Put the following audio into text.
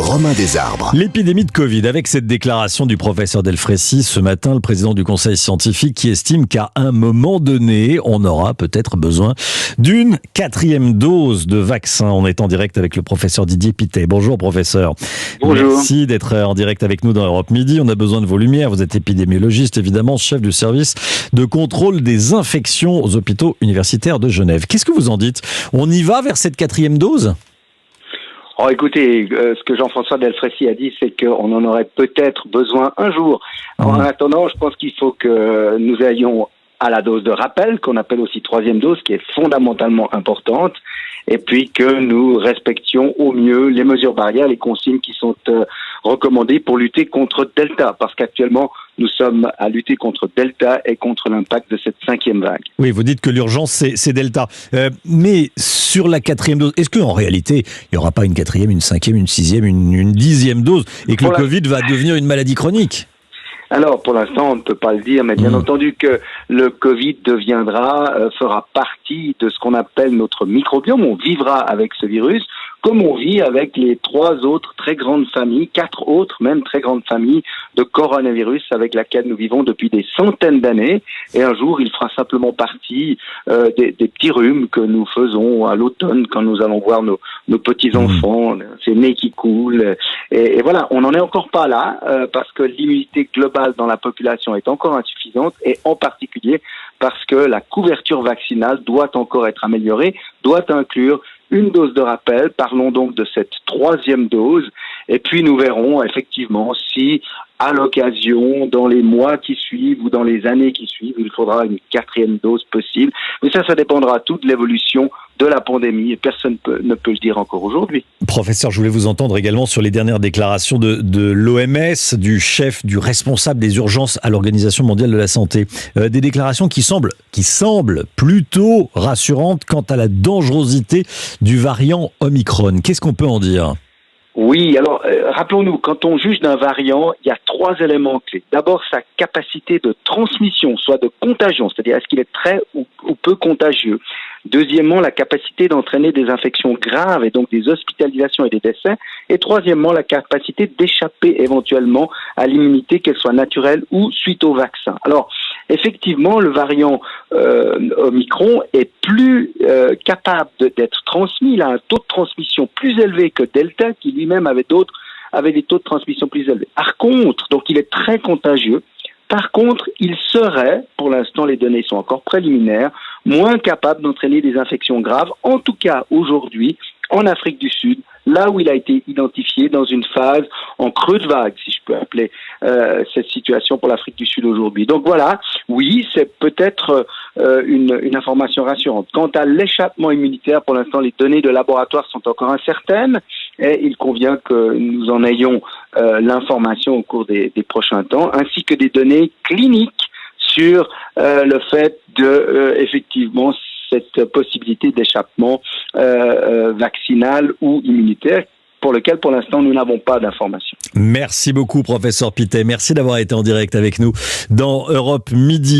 Romain Desarbres. L'épidémie de Covid, avec cette déclaration du professeur Delfraissy ce matin, le président du conseil scientifique qui estime qu'à un moment donné, on aura peut-être besoin d'une 4e dose de vaccin. On est en direct avec le professeur Didier Pittet. Bonjour professeur. Bonjour. Merci d'être en direct avec nous dans Europe Midi. On a besoin de vos lumières. Vous êtes épidémiologiste, évidemment, chef du service de contrôle des infections aux hôpitaux universitaires de Genève. Qu'est-ce que vous en dites ? On y va vers cette 4e dose ? Oh, écoutez, ce que Jean-François Delfraissy a dit, c'est qu'on en aurait peut-être besoin un jour. En attendant, je pense qu'il faut que nous ayons à la dose de rappel, qu'on appelle aussi 3e dose, qui est fondamentalement importante, et puis que nous respections au mieux les mesures barrières, les consignes qui sont recommandées pour lutter contre Delta, parce qu'actuellement, nous sommes à lutter contre Delta et contre l'impact de cette 5e vague. Oui, vous dites que l'urgence, c'est Delta. Mais sur la 4e dose, est-ce qu'en réalité, il n'y aura pas une 4e, une 5e, une 6e, une 10e dose, et que le Covid va devenir une maladie chronique ? Alors, pour l'instant, on ne peut pas le dire, mais bien entendu que le Covid fera partie de ce qu'on appelle notre microbiome. On vivra avec ce virus, comme on vit avec les 3 autres très grandes familles, 4 autres même très grandes familles de coronavirus avec lesquelles nous vivons depuis des centaines d'années. Et un jour, il fera simplement partie des petits rhumes que nous faisons à l'automne quand nous allons voir nos petits-enfants, ces nez qui coulent. Et voilà, on n'en est encore pas là parce que l'immunité globale dans la population est encore insuffisante et en particulier parce que la couverture vaccinale doit encore être améliorée, doit inclure une dose de rappel. Parlons donc de cette 3e dose et puis nous verrons effectivement si à l'occasion, dans les mois qui suivent ou dans les années qui suivent, il faudra une 4e dose possible. Mais ça dépendra tout de l'évolution de la pandémie et personne ne peut le dire encore aujourd'hui. Professeur, je voulais vous entendre également sur les dernières déclarations de l'OMS, du chef, du responsable des urgences à l'Organisation mondiale de la santé. Des déclarations qui semblent plutôt rassurantes quant à la dangerosité du variant Omicron. Qu'est-ce qu'on peut en dire ? Oui, alors rappelons-nous, quand on juge d'un variant, il y a 3 éléments clés. D'abord, sa capacité de transmission, soit de contagion, c'est-à-dire est-ce qu'il est très ou peu contagieux. Deuxièmement, la capacité d'entraîner des infections graves et donc des hospitalisations et des décès. Et troisièmement, la capacité d'échapper éventuellement à l'immunité, qu'elle soit naturelle ou suite au vaccin. Alors, effectivement, le variant Omicron est plus capable d'être transmis. Il a un taux de transmission plus élevé que Delta, qui lui-même avait des taux de transmission plus élevés. Par contre, donc il est très contagieux. Par contre, il serait, pour l'instant les données sont encore préliminaires, moins capable d'entraîner des infections graves, en tout cas aujourd'hui, en Afrique du Sud, là où il a été identifié dans une phase en creux de vague, si je peux appeler cette situation pour l'Afrique du Sud aujourd'hui. Donc voilà, oui, c'est peut-être une information rassurante. Quant à l'échappement immunitaire, pour l'instant, les données de laboratoire sont encore incertaines et il convient que nous en ayons l'information au cours des prochains temps, ainsi que des données cliniques sur le fait de, effectivement, cette possibilité d'échappement vaccinal ou immunitaire pour lequel, pour l'instant, nous n'avons pas d'informations. Merci beaucoup, professeur Pittet. Merci d'avoir été en direct avec nous dans Europe Midi.